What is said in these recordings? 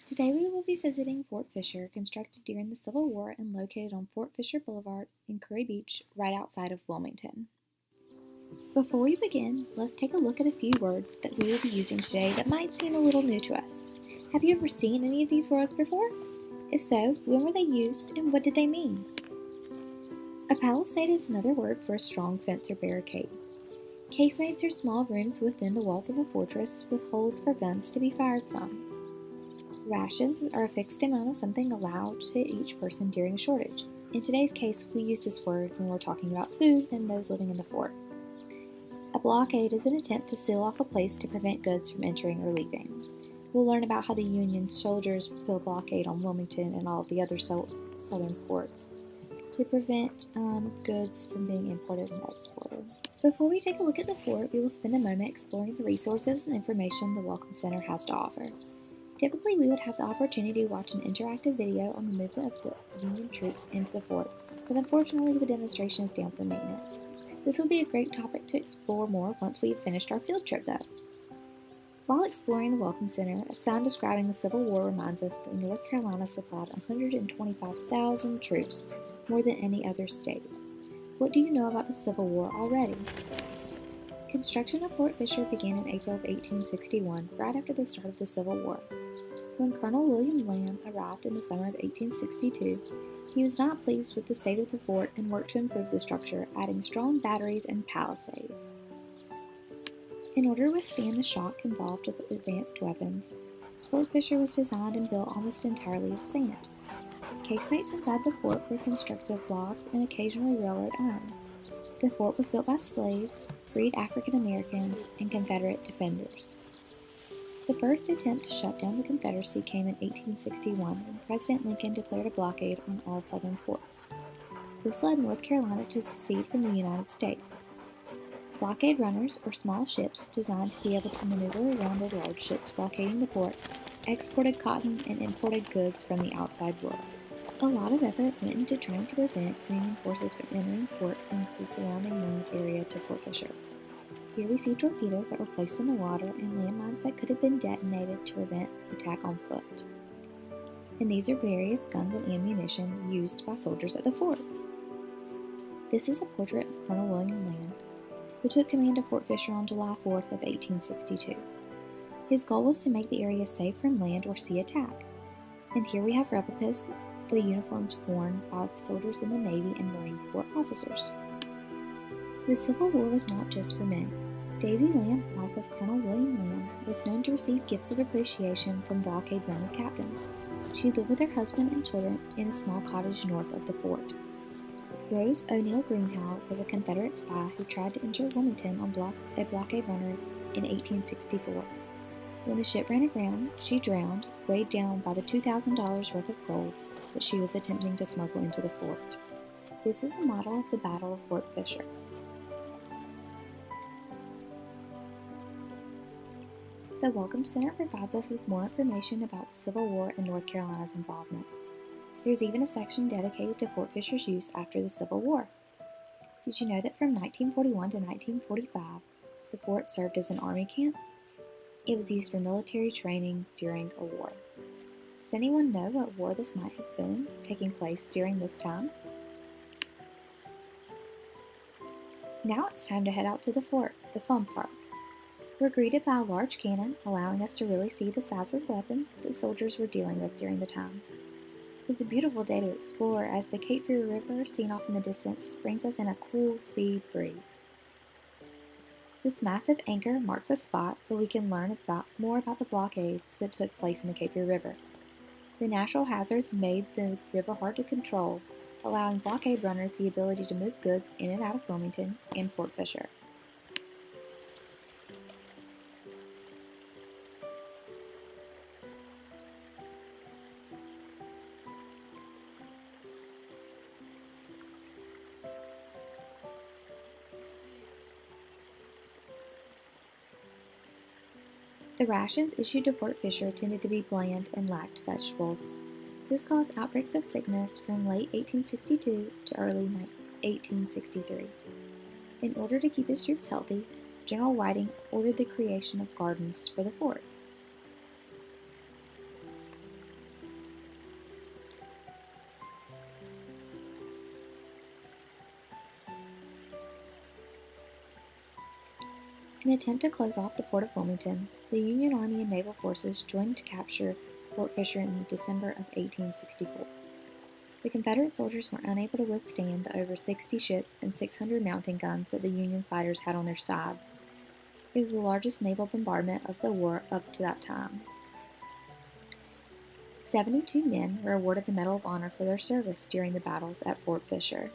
Today we will be visiting Fort Fisher, constructed during the Civil War and located on Fort Fisher Boulevard in Curry Beach, right outside of Wilmington. Before we begin, let's take a look at a few words that we will be using today that might seem a little new to us. Have you ever seen any of these words before? If so, when were they used and what did they mean? A palisade is another word for a strong fence or barricade. Casemates are small rooms within the walls of a fortress with holes for guns to be fired from. Rations are a fixed amount of something allowed to each person during a shortage. In today's case, we use this word when we're talking about food and those living in the fort. A blockade is an attempt to seal off a place to prevent goods from entering or leaving. We'll learn about how the Union soldiers built a blockade on Wilmington and all of the other southern ports to prevent goods from being imported and exported. Before we take a look at the fort, we will spend a moment exploring the resources and information the Welcome Center has to offer. Typically, we would have the opportunity to watch an interactive video on the movement of the Union troops into the fort, but unfortunately the demonstration is down for maintenance. This will be a great topic to explore more once we've finished our field trip though. While exploring the Welcome Center, a sign describing the Civil War reminds us that North Carolina supplied 125,000 troops, more than any other state. What do you know about the Civil War already? Construction of Fort Fisher began in April of 1861, right after the start of the Civil War. When Colonel William Lamb arrived in the summer of 1862, he was not pleased with the state of the fort and worked to improve the structure, adding strong batteries and palisades. In order to withstand the shock involved with advanced weapons, Fort Fisher was designed and built almost entirely of sand. Casemates inside the fort were constructed of logs and occasionally railroad iron. The fort was built by slaves, freed African Americans, and Confederate defenders. The first attempt to shut down the Confederacy came in 1861 when President Lincoln declared a blockade on all southern ports. This led North Carolina to secede from the United States. Blockade runners, or small ships designed to be able to maneuver around the large ships blockading the port, exported cotton and imported goods from the outside world. A lot of effort went into trying to prevent Union forces from entering ports and the surrounding land area to Fort Fisher. Here we see torpedoes that were placed in the water and landmines that could have been detonated to prevent attack on foot. And these are various guns and ammunition used by soldiers at the fort. This is a portrait of Colonel William Lamb, who took command of Fort Fisher on July 4th of 1862. His goal was to make the area safe from land or sea attack. And here we have replicas of the uniforms worn by soldiers in the Navy and Marine Corps officers. The Civil War was not just for men. Daisy Lamb, wife of Colonel William Lamb, was known to receive gifts of appreciation from blockade runner captains. She lived with her husband and children in a small cottage north of the fort. Rose O'Neal Greenhow was a Confederate spy who tried to enter Wilmington on a blockade runner in 1864. When the ship ran aground, she drowned, weighed down by the $2,000 worth of gold that she was attempting to smuggle into the fort. This is a model of the Battle of Fort Fisher. The Welcome Center provides us with more information about the Civil War and North Carolina's involvement. There's even a section dedicated to Fort Fisher's use after the Civil War. Did you know that from 1941 to 1945, the fort served as an army camp? It was used for military training during a war. Does anyone know what war this might have been taking place during this time? Now it's time to head out to the fort, the fun part. We're greeted by a large cannon, allowing us to really see the size of the weapons the soldiers were dealing with during the time. It's a beautiful day to explore as the Cape Fear River, seen off in the distance, brings us in a cool sea breeze. This massive anchor marks a spot where we can learn more about the blockades that took place in the Cape Fear River. The natural hazards made the river hard to control, allowing blockade runners the ability to move goods in and out of Wilmington and Fort Fisher. The rations issued to Fort Fisher tended to be bland and lacked vegetables. This caused outbreaks of sickness from late 1862 to early 1863. In order to keep his troops healthy, General Whiting ordered the creation of gardens for the fort. In an attempt to close off the port of Wilmington, the Union Army and naval forces joined to capture Fort Fisher in December of 1864. The Confederate soldiers were unable to withstand the over 60 ships and 600 mountain guns that the Union fighters had on their side. It was the largest naval bombardment of the war up to that time. 72 men were awarded the Medal of Honor for their service during the battles at Fort Fisher.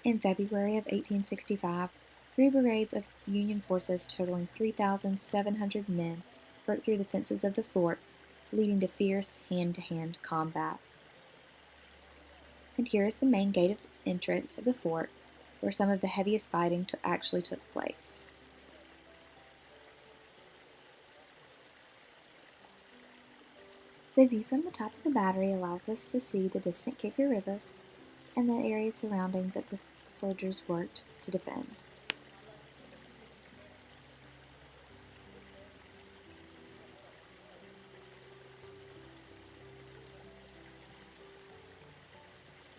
In February of 1865, 3 brigades of Union forces totaling 3,700 men broke through the fences of the fort, leading to fierce hand-to-hand combat. And here is the main gate of entrance of the fort, where some of the heaviest fighting actually took place. The view from the top of the battery allows us to see the distant Kaifia River and the area surrounding that the soldiers worked to defend.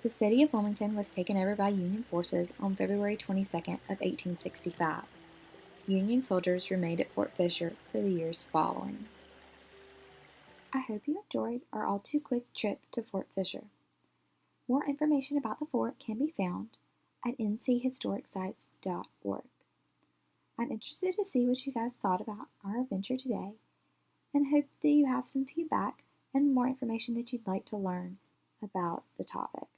The city of Wilmington was taken over by Union forces on February 22nd of 1865. Union soldiers remained at Fort Fisher for the years following. I hope you enjoyed our all-too-quick trip to Fort Fisher. More information about the fort can be found at nchhistoricsite.org. I'm interested to see what you guys thought about our adventure today, and hope that you have some feedback and more information that you'd like to learn about the topic.